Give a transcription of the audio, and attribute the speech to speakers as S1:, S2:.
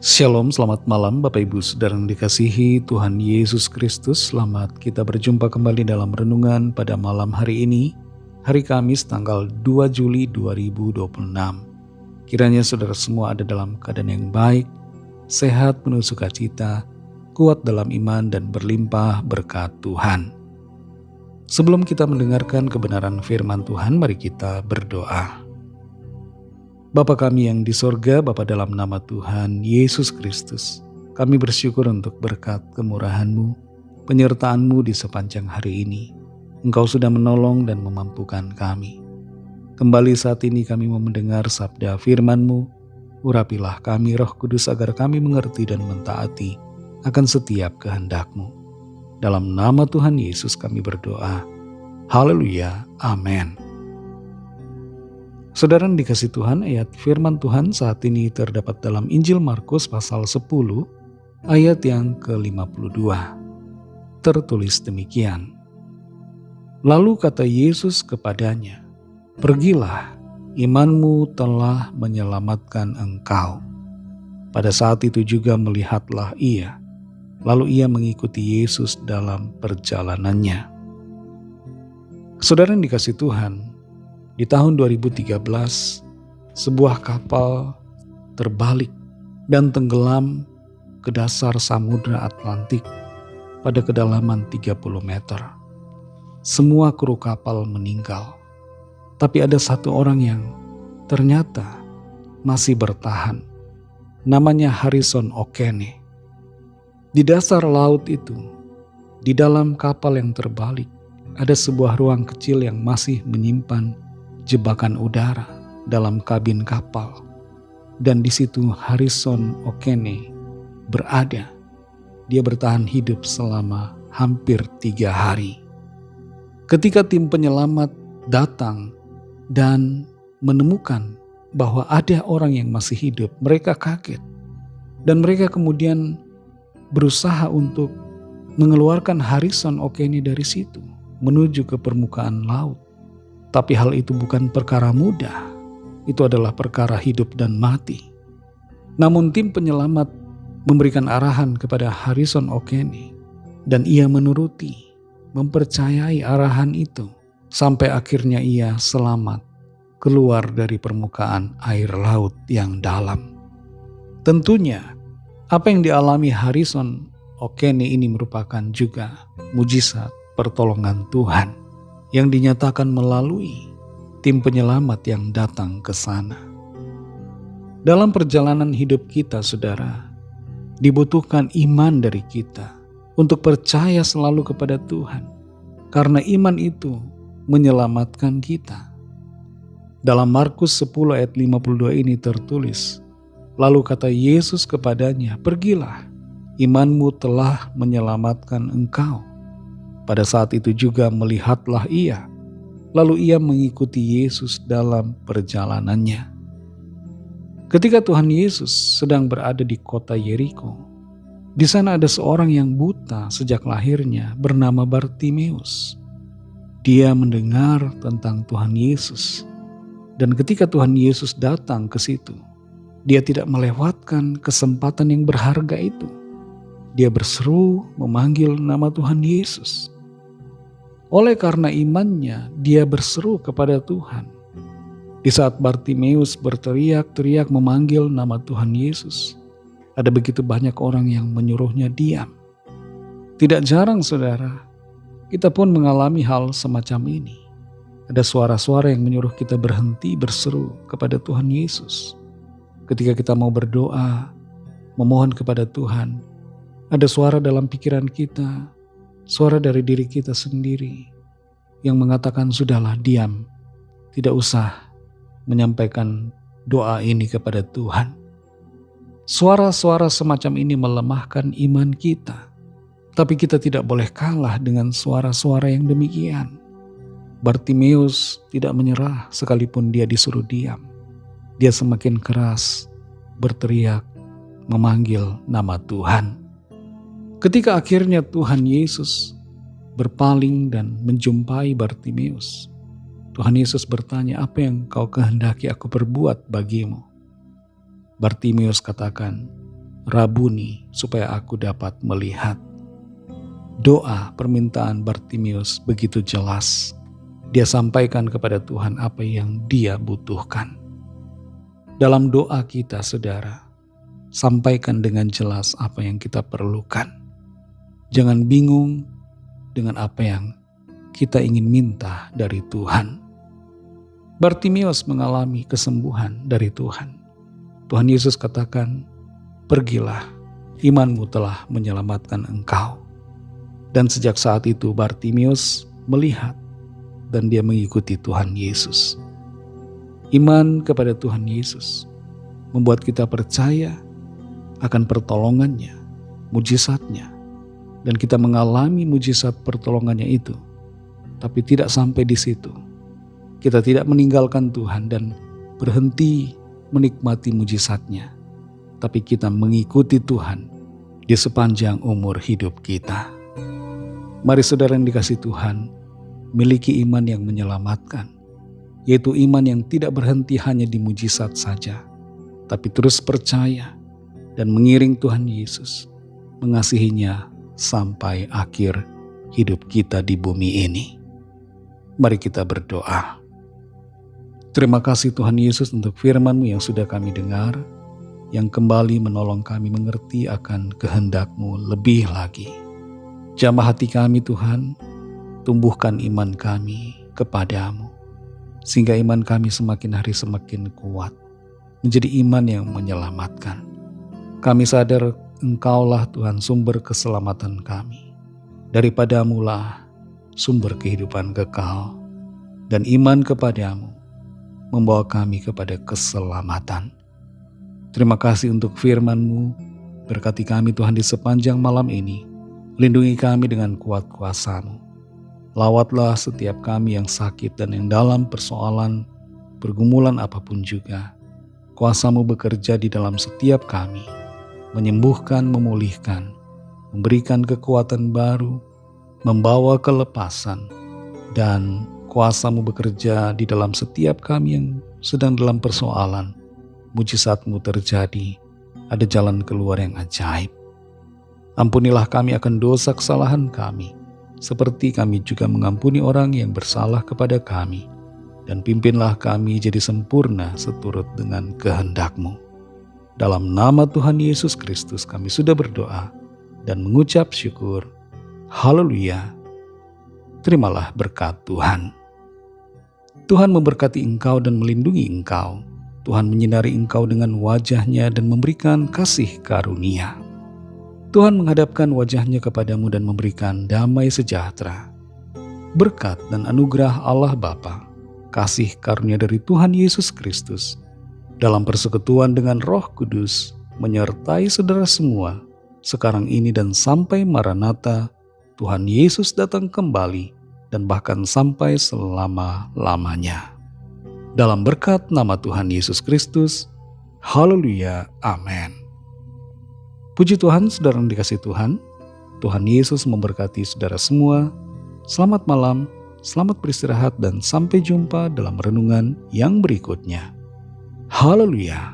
S1: Shalom, selamat malam Bapak Ibu Saudara yang dikasihi Tuhan Yesus Kristus. Selamat kita berjumpa kembali dalam renungan pada malam hari ini, hari Kamis tanggal 2 Juli 2026. Kiranya saudara semua ada dalam keadaan yang baik, sehat penuh sukacita, kuat dalam iman dan berlimpah berkat Tuhan. Sebelum kita mendengarkan kebenaran firman Tuhan, mari kita berdoa. Bapa kami yang di sorga, Bapa dalam nama Tuhan Yesus Kristus, kami bersyukur untuk berkat kemurahan-Mu, penyertaan-Mu di sepanjang hari ini. Engkau sudah menolong dan memampukan kami. Kembali saat ini kami mau mendengar sabda firman-Mu, urapilah kami Roh Kudus agar kami mengerti dan mentaati akan setiap kehendak-Mu. Dalam nama Tuhan Yesus kami berdoa. Haleluya, amin. Saudara yang dikasih Tuhan, ayat firman Tuhan saat ini terdapat dalam Injil Markus pasal 10 ayat yang ke-52. Tertulis demikian. Lalu kata Yesus kepadanya, "Pergilah, imanmu telah menyelamatkan engkau." Pada saat itu juga melihatlah ia, lalu ia mengikuti Yesus dalam perjalanannya. Saudara yang dikasih Tuhan, di tahun 2013, sebuah kapal terbalik dan tenggelam ke dasar Samudra Atlantik pada kedalaman 30 meter. Semua kru kapal meninggal, tapi ada satu orang yang ternyata masih bertahan. Namanya Harrison O'Kene. Di dasar laut itu, di dalam kapal yang terbalik, ada sebuah ruang kecil yang masih menyimpan jebakan udara dalam kabin kapal, dan di situ Harrison O'Kene berada. Dia bertahan hidup selama hampir 3 hari. Ketika tim penyelamat datang dan menemukan bahwa ada orang yang masih hidup, mereka kaget dan mereka kemudian berusaha untuk mengeluarkan Harrison O'Kene dari situ menuju ke permukaan laut. Tapi hal itu bukan perkara mudah, itu adalah perkara hidup dan mati. Namun tim penyelamat memberikan arahan kepada Harrison O'Kene dan ia menuruti, mempercayai arahan itu sampai akhirnya ia selamat keluar dari permukaan air laut yang dalam. Tentunya apa yang dialami Harrison O'Kene ini merupakan juga mujizat pertolongan Tuhan yang dinyatakan melalui tim penyelamat yang datang ke sana. Dalam perjalanan hidup kita, saudara, dibutuhkan iman dari kita untuk percaya selalu kepada Tuhan, karena iman itu menyelamatkan kita. Dalam Markus 10 ayat 52 ini tertulis, lalu kata Yesus kepadanya, "Pergilah, imanmu telah menyelamatkan engkau." Pada saat itu juga melihatlah ia, lalu ia mengikuti Yesus dalam perjalanannya. Ketika Tuhan Yesus sedang berada di kota Yeriko, di sana ada seorang yang buta sejak lahirnya bernama Bartimeus. Dia mendengar tentang Tuhan Yesus, dan ketika Tuhan Yesus datang ke situ, dia tidak melewatkan kesempatan yang berharga itu. Dia berseru memanggil nama Tuhan Yesus. Oleh karena imannya, dia berseru kepada Tuhan. Di saat Bartimeus berteriak-teriak memanggil nama Tuhan Yesus, ada begitu banyak orang yang menyuruhnya diam. Tidak jarang, saudara, kita pun mengalami hal semacam ini. Ada suara-suara yang menyuruh kita berhenti berseru kepada Tuhan Yesus. Ketika kita mau berdoa, memohon kepada Tuhan, ada suara dalam pikiran kita, suara dari diri kita sendiri yang mengatakan, "Sudahlah, diam, tidak usah menyampaikan doa ini kepada Tuhan." Suara-suara semacam ini melemahkan iman kita, tapi kita tidak boleh kalah dengan suara-suara yang demikian. Bartimeus tidak menyerah sekalipun dia disuruh diam. Dia semakin keras berteriak, memanggil nama Tuhan. Ketika akhirnya Tuhan Yesus berpaling dan menjumpai Bartimeus, Tuhan Yesus bertanya, "Apa yang kau kehendaki aku perbuat bagimu?" Bartimeus katakan, Rabuni, supaya aku dapat melihat. Doa permintaan Bartimius begitu jelas. Dia sampaikan kepada Tuhan apa yang dia butuhkan. Dalam doa kita, saudara, sampaikan dengan jelas apa yang kita perlukan. Jangan bingung dengan apa yang kita ingin minta dari Tuhan. Bartimius mengalami kesembuhan dari Tuhan. Tuhan Yesus katakan, "Pergilah, imanmu telah menyelamatkan engkau." Dan sejak saat itu Bartimius melihat dan dia mengikuti Tuhan Yesus. Iman kepada Tuhan Yesus membuat kita percaya akan pertolongannya, mujizatnya, dan kita mengalami mujizat pertolongannya itu. Tapi tidak sampai di situ. Kita tidak meninggalkan Tuhan dan berhenti menikmati mujizatnya, tapi kita mengikuti Tuhan di sepanjang umur hidup kita. Mari saudara yang dikasihi Tuhan, miliki iman yang menyelamatkan, yaitu iman yang tidak berhenti hanya di mujizat saja, tapi terus percaya dan mengiring Tuhan Yesus, mengasihinya sampai akhir hidup kita di bumi ini. Mari kita berdoa. Terima kasih Tuhan Yesus untuk firman-Mu yang sudah kami dengar, yang kembali menolong kami mengerti akan kehendak-Mu lebih lagi. Jamah hati kami Tuhan, tumbuhkan iman kami kepadamu, sehingga iman kami semakin hari semakin kuat, menjadi iman yang menyelamatkan. Kami sadar Engkaulah Tuhan sumber keselamatan kami. Daripadamu-lah sumber kehidupan kekal, dan iman kepadamu membawa kami kepada keselamatan. Terima kasih untuk firman-Mu. Berkati kami Tuhan di sepanjang malam ini. Lindungi kami dengan kuat kuasa-Mu. Lawatlah setiap kami yang sakit dan yang dalam persoalan, pergumulan apapun juga. Kuasa-Mu bekerja di dalam setiap kami, menyembuhkan, memulihkan, memberikan kekuatan baru, membawa kelepasan, dan Kuasa-Mu bekerja di dalam setiap kami yang sedang dalam persoalan. Mujizat-Mu terjadi, ada jalan keluar yang ajaib. Ampunilah kami akan dosa kesalahan kami, seperti kami juga mengampuni orang yang bersalah kepada kami. Dan pimpinlah kami jadi sempurna seturut dengan kehendak-Mu. Dalam nama Tuhan Yesus Kristus kami sudah berdoa dan mengucap syukur. Haleluya. Terimalah berkat Tuhan. Tuhan memberkati engkau dan melindungi engkau. Tuhan menyinari engkau dengan wajah-Nya dan memberikan kasih karunia. Tuhan menghadapkan wajah-Nya kepadamu dan memberikan damai sejahtera. Berkat dan anugerah Allah Bapa, kasih karunia dari Tuhan Yesus Kristus, dalam persekutuan dengan Roh Kudus, menyertai saudara semua, sekarang ini dan sampai Maranatha, Tuhan Yesus datang kembali, dan bahkan sampai selama-lamanya. Dalam berkat nama Tuhan Yesus Kristus, haleluya, amin. Puji Tuhan, saudara yang dikasihi Tuhan, Tuhan Yesus memberkati saudara semua. Selamat malam, selamat beristirahat, dan sampai jumpa dalam renungan yang berikutnya. Haleluya.